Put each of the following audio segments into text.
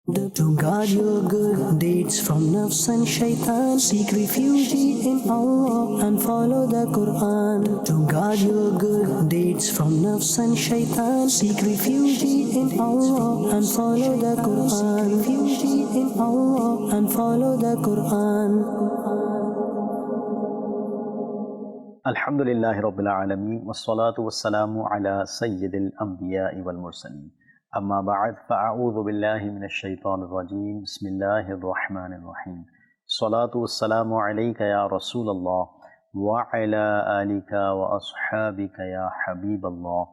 To guard your good deeds from nafs and shaitan, seek refuge in Allah and follow the Quran. To guard your good deeds from nafs and shaitan, seek refuge in Allah and follow the Quran. Refuge in Allah and follow the Quran. Alhamdulillahi Rabbil Alameen Wassalatu wassalamu ala Sayyidil Anbiya'i wal Mursaleen Amma ba'd fa'a'udhu billahi minash shaitanir rajeem Bismillahir Rahmanir Rahim Salatu wassalamu alayka ya Rasulallah wa ala alika wa ashabika ya Habiballah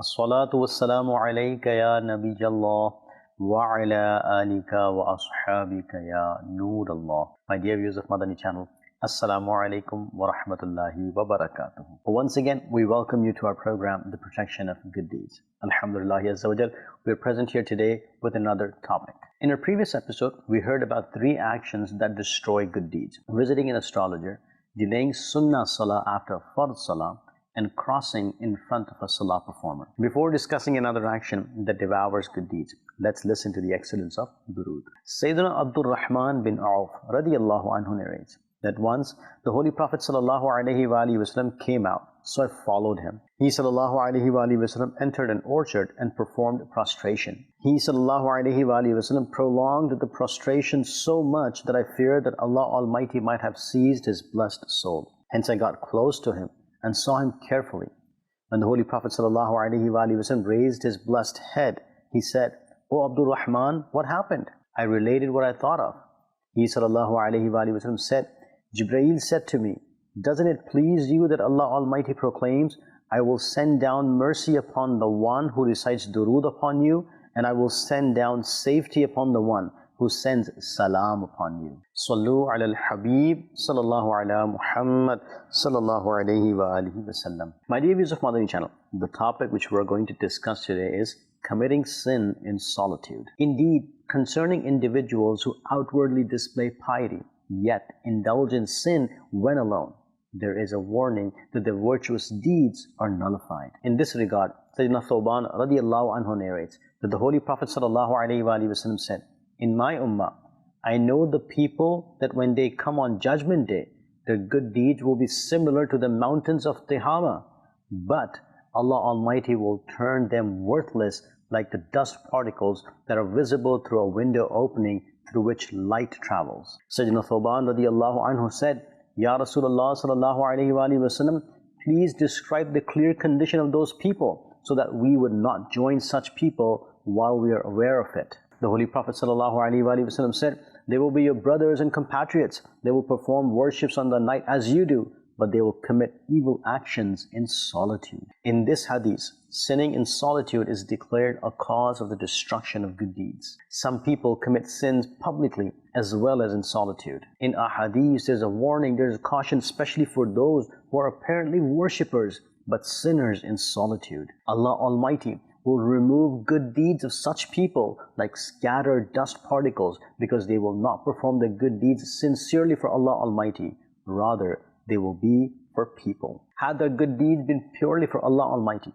As-salatu wassalamu alayka ya Nabijallah wa ala alika wa ashabika ya Noorallah. My dear viewers of Madani Channel, Assalamu alaikum wa rahmatullahi wa barakatuh. Once again, we welcome you to our program, The Protection of Good Deeds. Alhamdulillah Azza wa Jal, we are present here today with another topic. In our previous episode, we heard about 3 actions that destroy good deeds: visiting an astrologer, delaying Sunnah Salah after Fard Salah, and crossing in front of a Salah performer. Before discussing another action that devours good deeds, let's listen to the excellence of Durood. Sayyidina Abdul Rahman bin Auf radiyallahu anhu narrates that once the Holy Prophet ﷺ came out, so I followed him. He ﷺ entered an orchard and performed prostration. He ﷺ prolonged the prostration so much that I feared that Allah Almighty might have seized his blessed soul. Hence I got close to him and saw him carefully. When the Holy Prophet ﷺ raised his blessed head, he said, "O Abdul Rahman, what happened?" I related what I thought of. He ﷺ said, "Jibreel said to me, doesn't it please you that Allah Almighty proclaims, I will send down mercy upon the one who recites durood upon you, and I will send down safety upon the one who sends salam upon you. Sallu ala al-Habib, sallallahu ala Muhammad, sallallahu alayhi wa alihi wa sallam." My dear viewers of Madani Channel, the topic which we're going to discuss today is committing sin in solitude. Indeed, concerning individuals who outwardly display piety, yet indulge in sin when alone, there is a warning that their virtuous deeds are nullified. In this regard, Sayyidina Thoban radiyallahu anhu narrates that the Holy Prophet sallallahu alayhi wa sallam said, "In my ummah, I know the people that when they come on Judgment Day, their good deeds will be similar to the mountains of Tihama, but Allah Almighty will turn them worthless like the dust particles that are visible through a window opening through which light travels." Sayyidina Thoban radiyallahu anhu said, "Ya Rasulullah sallallahu alayhi wa sallam, please describe the clear condition of those people so that we would not join such people while we are aware of it." The Holy Prophet sallallahu alayhi wa sallam said, "They will be your brothers and compatriots. They will perform worships on the night as you do, but they will commit evil actions in solitude." In this hadith, sinning in solitude is declared a cause of the destruction of good deeds. Some people commit sins publicly as well as in solitude. In ahadith, there's a warning, there's a caution, especially for those who are apparently worshippers but sinners in solitude. Allah Almighty will remove good deeds of such people like scattered dust particles, because they will not perform the good deeds sincerely for Allah Almighty. Rather, they will be for people. Had their good deeds been purely for Allah Almighty,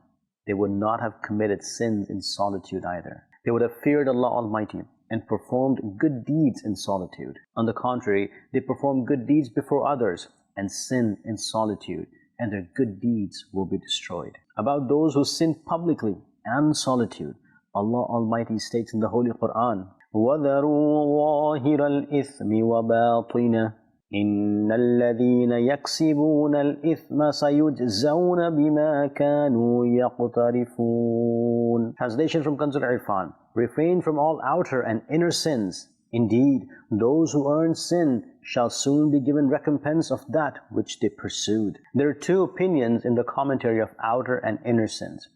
they would not have committed sins in solitude either. They would have feared Allah Almighty and performed good deeds in solitude. On the contrary, they perform good deeds before others and sin in solitude, and their good deeds will be destroyed. About those who sin publicly and solitude, Allah Almighty states in the Holy Quran, وَذَرُوا ظَاهِرَ الْإِثْمِ وَبَاطِنَهُ إِنَّ الَّذِينَ يَكْسِبُونَ الْإِثْمَ سَيُجْزَوْنَ بِمَا كَانُوا يَقْتَرِفُونَ. Translation from Kanzul Irfan: refrain from all outer and inner sins. Indeed, those who earn sin shall soon be given recompense of that which they pursued. There are 2 opinions in the commentary of outer and inner sins.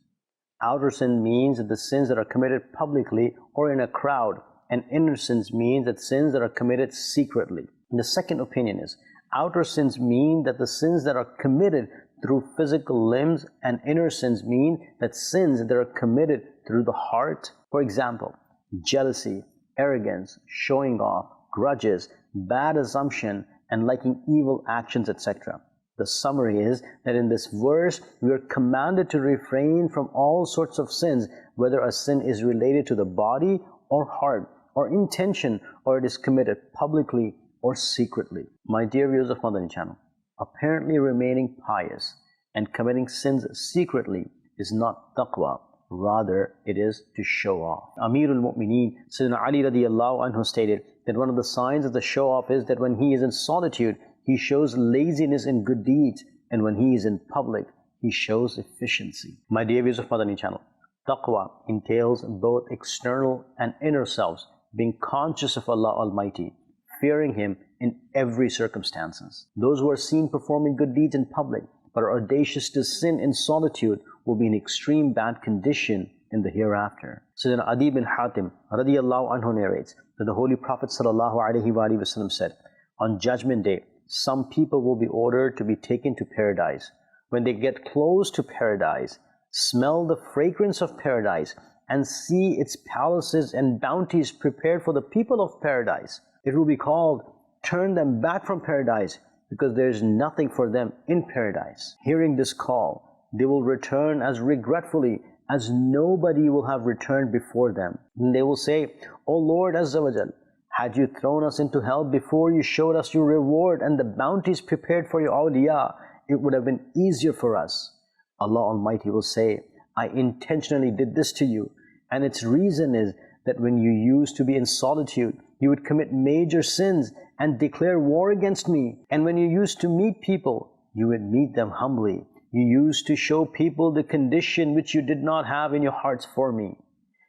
Outer sin means that the sins that are committed publicly or in a crowd, and inner sins means that sins that are committed secretly. The second opinion is, outer sins mean that the sins that are committed through physical limbs, and inner sins mean that sins that are committed through the heart. For example, jealousy, arrogance, showing off, grudges, bad assumption, and liking evil actions, etc. The summary is that in this verse, we are commanded to refrain from all sorts of sins, whether a sin is related to the body or heart, or intention, or it is committed publicly or secretly. My dear viewers of Madani Channel, apparently remaining pious and committing sins secretly is not taqwa, rather it is to show off. Amirul Mu'mineen Sayyidina Ali radiallahu anhu stated that one of the signs of the show off is that when he is in solitude, he shows laziness in good deeds, and when he is in public, he shows efficiency. My dear viewers of Madani Channel, taqwa entails both external and inner selves being conscious of Allah Almighty, fearing Him in every circumstances. Those who are seen performing good deeds in public but are audacious to sin in solitude will be in extreme bad condition in the hereafter. Sayyidina Adi bin Hatim radiallahu anhu narrates that the Holy Prophet sallallahu alaihi wasallam said, on Judgment Day, some people will be ordered to be taken to paradise. When they get close to paradise, smell the fragrance of paradise, and see its palaces and bounties prepared for the people of paradise, it will be called, turn them back from paradise, because there is nothing for them in paradise. Hearing this call, they will return as regretfully as nobody will have returned before them. And they will say, O Lord Azza wa Jal, had you thrown us into hell before you showed us your reward and the bounties prepared for your awliya, it would have been easier for us. Allah Almighty will say, I intentionally did this to you, and its reason is that when you used to be in solitude, you would commit major sins and declare war against me. And when you used to meet people, you would meet them humbly. You used to show people the condition which you did not have in your hearts for me.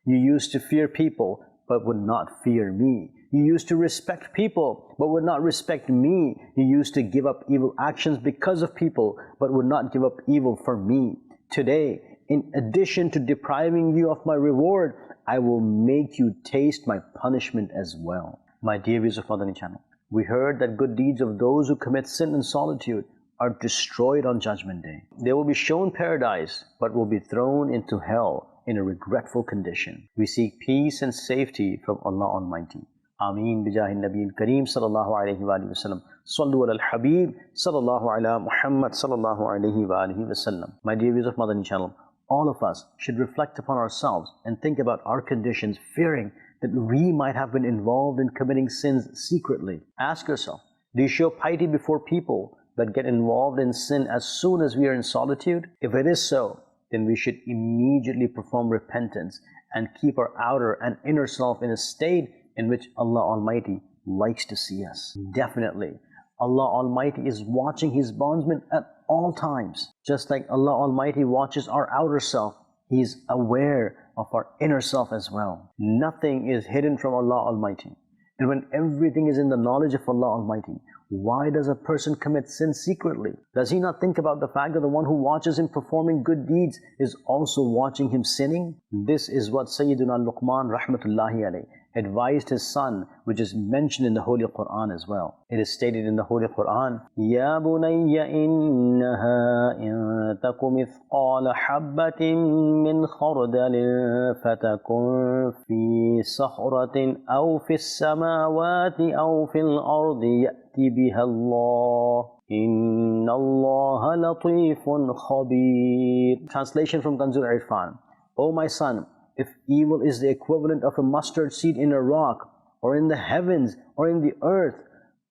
You used to fear people, but would not fear me. You used to respect people, but would not respect me. You used to give up evil actions because of people, but would not give up evil for me. Today, in addition to depriving you of my reward, I will make you taste my punishment as well. My dear viewers of Madani Channel, we heard that good deeds of those who commit sin in solitude are destroyed on Judgment Day. They will be shown paradise, but will be thrown into hell in a regretful condition. We seek peace and safety from Allah Almighty. Ameen bijahi Nabi Kareem sallallahu alayhi wa sallam. Sallu ala al-Habib sallallahu ala Muhammad sallallahu alayhi wa sallam. My dear viewers of Madani Channel, all of us should reflect upon ourselves and think about our conditions, fearing that we might have been involved in committing sins secretly. Ask yourself, do you show piety before people but get involved in sin as soon as we are in solitude? If it is so, then we should immediately perform repentance and keep our outer and inner self in a state in which Allah Almighty likes to see us. Definitely, Allah Almighty is watching His bondsmen at all times. Just like Allah Almighty watches our outer self, He is aware of our inner self as well. Nothing is hidden from Allah Almighty. And when everything is in the knowledge of Allah Almighty, why does a person commit sin secretly? Does he not think about the fact that the one who watches him performing good deeds is also watching him sinning? This is what Sayyiduna Luqman rahmatullahi alayhi advised his son, which is mentioned in the Holy Quran as well. It is stated in the Holy Quran, Ya bunayya innaha in taku mithqala habbatin min khardalin fatakun fi sakhratin aw fi samawati aw fil ardi ya'ti biha Allah. Inna Allah latifun khabir. Translation from Kanzul Irfan. O my son, if evil is the equivalent of a mustard seed in a rock, or in the heavens, or in the earth,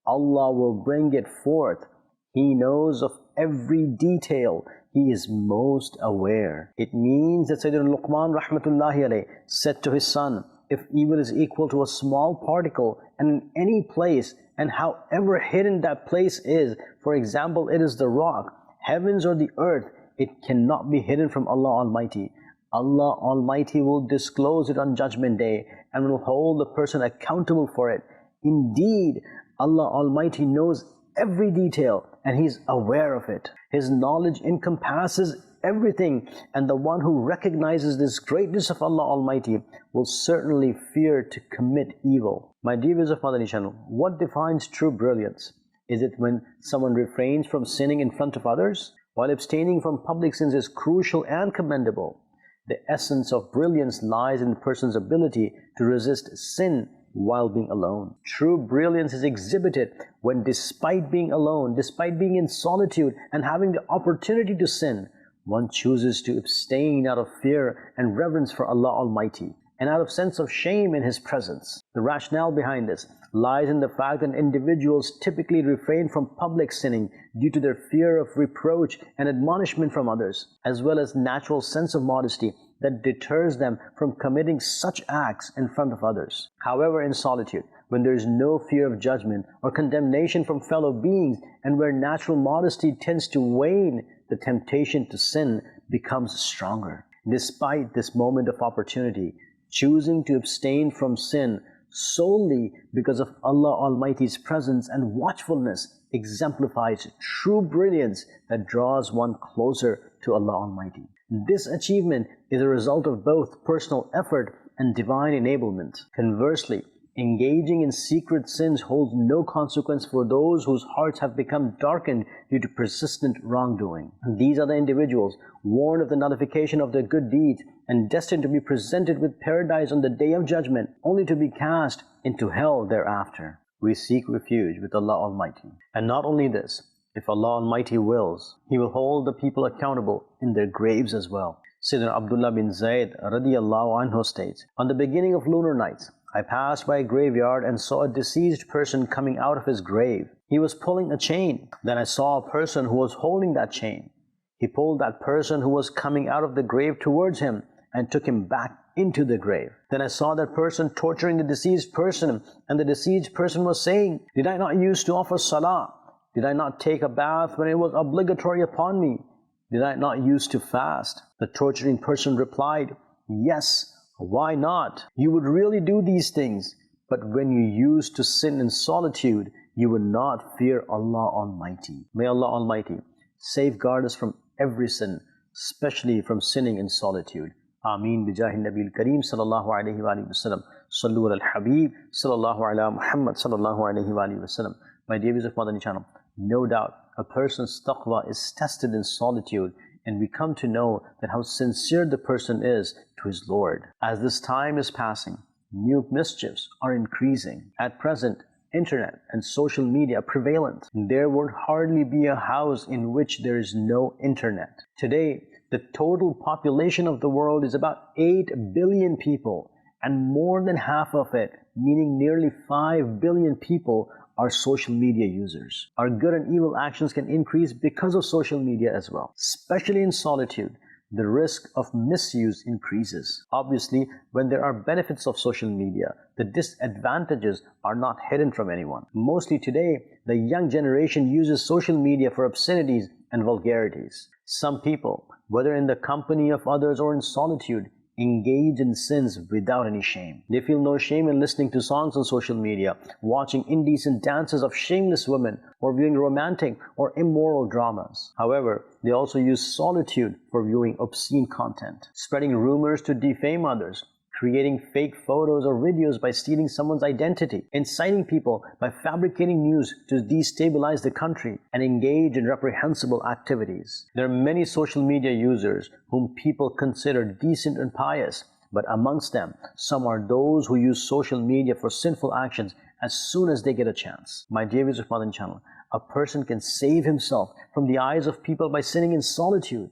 Allah will bring it forth. He knows of every detail. He is most aware. It means that Sayyidina Luqman rahmatullahi alayhi said to his son, if evil is equal to a small particle and in any place, and however hidden that place is, for example, it is the rock, heavens or the earth, it cannot be hidden from Allah Almighty. Allah Almighty will disclose it on Judgment Day and will hold the person accountable for it. Indeed, Allah Almighty knows every detail and He is aware of it. His knowledge encompasses everything, and the one who recognizes this greatness of Allah Almighty will certainly fear to commit evil. My dear viewers of Madani Channel, what defines true brilliance? Is it when someone refrains from sinning in front of others? While abstaining from public sins is crucial and commendable, the essence of brilliance lies in a person's ability to resist sin while being alone. True brilliance is exhibited when, despite being alone, despite being in solitude and having the opportunity to sin, one chooses to abstain out of fear and reverence for Allah Almighty. and out of sense of shame in His presence. The rationale behind this lies in the fact that individuals typically refrain from public sinning due to their fear of reproach and admonishment from others, as well as natural sense of modesty that deters them from committing such acts in front of others. However, in solitude, when there is no fear of judgment or condemnation from fellow beings, and where natural modesty tends to wane, the temptation to sin becomes stronger. Despite this moment of opportunity, choosing to abstain from sin solely because of Allah Almighty's presence and watchfulness exemplifies true brilliance that draws one closer to Allah Almighty. This achievement is a result of both personal effort and divine enablement. Conversely, engaging in secret sins holds no consequence for those whose hearts have become darkened due to persistent wrongdoing. These are the individuals warned of the nullification of their good deeds and destined to be presented with paradise on the Day of Judgment, only to be cast into hell thereafter. We seek refuge with Allah Almighty. And not only this, if Allah Almighty wills, He will hold the people accountable in their graves as well. Sayyidina Abdullah bin Zayd radiyallahu anhu states, "On the beginning of lunar nights, I passed by a graveyard and saw a deceased person coming out of his grave. He was pulling a chain. Then I saw a person who was holding that chain. He pulled that person who was coming out of the grave towards him and took him back into the grave. Then I saw that person torturing the deceased person, and the deceased person was saying, 'Did I not used to offer salah? Did I not take a bath when it was obligatory upon me? Did I not used to fast?' The torturing person replied, 'Yes, why not? You would really do these things, but when you used to sin in solitude, you would not fear Allah Almighty.' May Allah Almighty safeguard us from every sin, especially from sinning in solitude. Ameen bijahi Nabil Kareem sallallahu alayhi wa sallam. Sallu al Habib sallallahu ala Muhammad sallallahu alayhi wa sallam. My dear viewers of Madani Channel, no doubt a person's taqwa is tested in solitude, and we come to know that how sincere the person is to his Lord. As this time is passing, new mischiefs are increasing. At present, internet and social media are prevalent. There would hardly be a house in which there is no internet. Today, the total population of the world is about 8 billion people, and more than half of it, meaning nearly 5 billion people, are social media users. Our good and evil actions can increase because of social media as well. Especially in solitude, the risk of misuse increases. Obviously, when there are benefits of social media, the disadvantages are not hidden from anyone. Mostly today, the young generation uses social media for obscenities and vulgarities. Some people, whether in the company of others or in solitude, engage in sins without any shame. They feel no shame in listening to songs on social media, watching indecent dances of shameless women, or viewing romantic or immoral dramas. However, they also use solitude for viewing obscene content, spreading rumors to defame others, creating fake photos or videos by stealing someone's identity, inciting people by fabricating news to destabilize the country, and engage in reprehensible activities. There are many social media users whom people consider decent and pious, but amongst them, some are those who use social media for sinful actions as soon as they get a chance. My dear viewers of Madani Channel, a person can save himself from the eyes of people by sinning in solitude,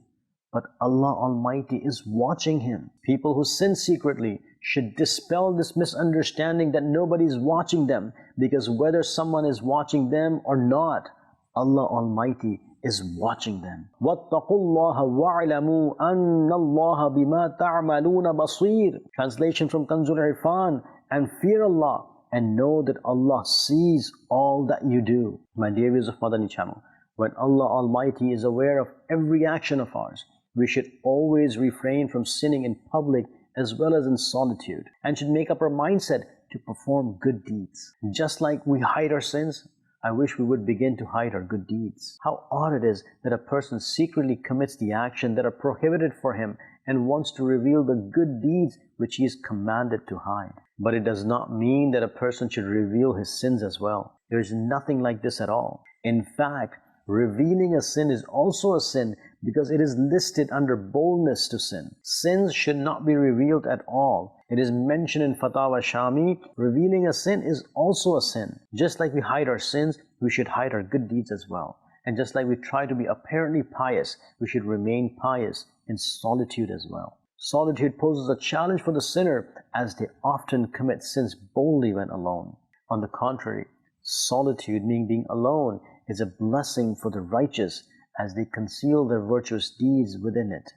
but Allah Almighty is watching him. People who sin secretly should dispel this misunderstanding that nobody is watching them, because whether someone is watching them or not, Allah Almighty is watching them. وَاتَّقُوا اللَّهَ وَاعْلَمُوا أَنَّ اللَّهَ بِمَا تَعْمَلُونَ بَصِيرٌ. Translation from Kanzul Irfan, and fear Allah and know that Allah sees all that you do. My dear viewers of Madani Channel, when Allah Almighty is aware of every action of ours, we should always refrain from sinning in public as well as in solitude, and should make up our mindset to perform good deeds. Just like we hide our sins, I wish we would begin to hide our good deeds. How odd it is that a person secretly commits the action that are prohibited for him and wants to reveal the good deeds which he is commanded to hide. But it does not mean that a person should reveal his sins as well. There is nothing like this at all. In fact, revealing a sin is also a sin because it is listed under boldness to sin. Sins should not be revealed at all. It is mentioned in Fatawa Shami, revealing a sin is also a sin. Just like we hide our sins, we should hide our good deeds as well. And just like we try to be apparently pious, we should remain pious in solitude as well. Solitude poses a challenge for the sinner as they often commit sins boldly when alone. On the contrary, solitude, meaning being alone, is a blessing for the righteous as they conceal their virtuous deeds within it,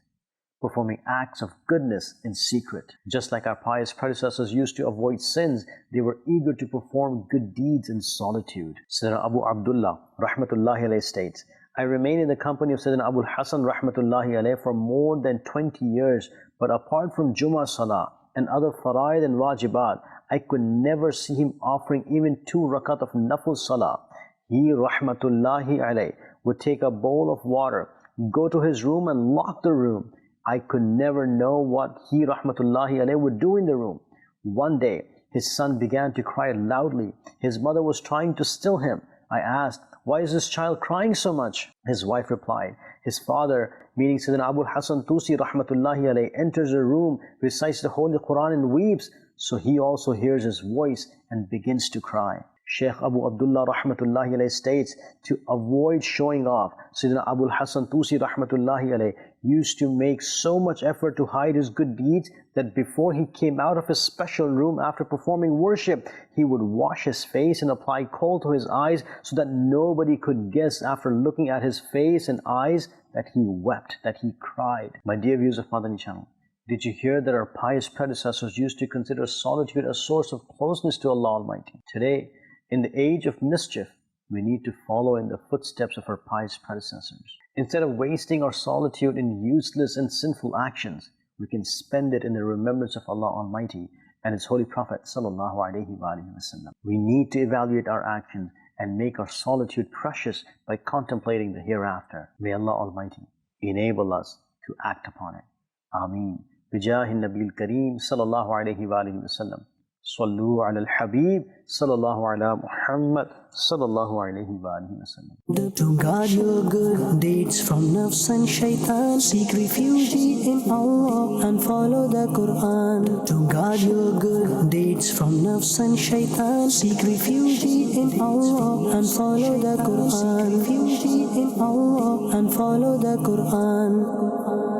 performing acts of goodness in secret. Just like our pious predecessors used to avoid sins, they were eager to perform good deeds in solitude. Sayyidina Abu Abdullah rahmatullahi alayhi states, I remained in the company of Sayyidina Abu Hassan rahmatullahi alayhi for more than 20 years, but apart from Jummah Salah and other faraid and wajibat, I could never see him offering even 2 rakat of nafil salah. He rahmatullahi alayhi would take a bowl of water, go to his room and lock the room. I could never know what he rahmatullahi alayhi would do in the room. One day, his son began to cry loudly. His mother was trying to still him. I asked, why is this child crying so much? His wife replied, his father, meaning Sayyidina Abu Hassan Tusi rahmatullahi alayhi, enters the room, recites the Holy Quran and weeps, so he also hears his voice and begins to cry. Sheikh Abu Abdullah rahmatullahi alayhi states, to avoid showing off, Sayyidina Abu Hassan Tusi rahmatullahi alayhi used to make so much effort to hide his good deeds that before he came out of his special room after performing worship, he would wash his face and apply kohl to his eyes so that nobody could guess after looking at his face and eyes that he wept, that he cried. My dear viewers of Madani Channel, did you hear that our pious predecessors used to consider solitude a source of closeness to Allah Almighty? Today, in the age of mischief, we need to follow in the footsteps of our pious predecessors. Instead of wasting our solitude in useless and sinful actions, we can spend it in the remembrance of Allah Almighty and His Holy Prophet sallallahu alaihi wasallam. We need to evaluate our actions and make our solitude precious by contemplating the hereafter. May Allah Almighty enable us to act upon it. Ameen. Bijahi Nabil Kareem sallallahu alaihi wasallam. Sallu ala al-Habib sallallahu ala Muhammad sallallahu alaihi wasallam. To guard your good deeds from nafs and shaitan, seek refuge in Allah and follow the Quran. To guard your good deeds from nafs and shaitan, seek refuge in Allah and follow the Quran. Refuge in Allah and follow the Quran.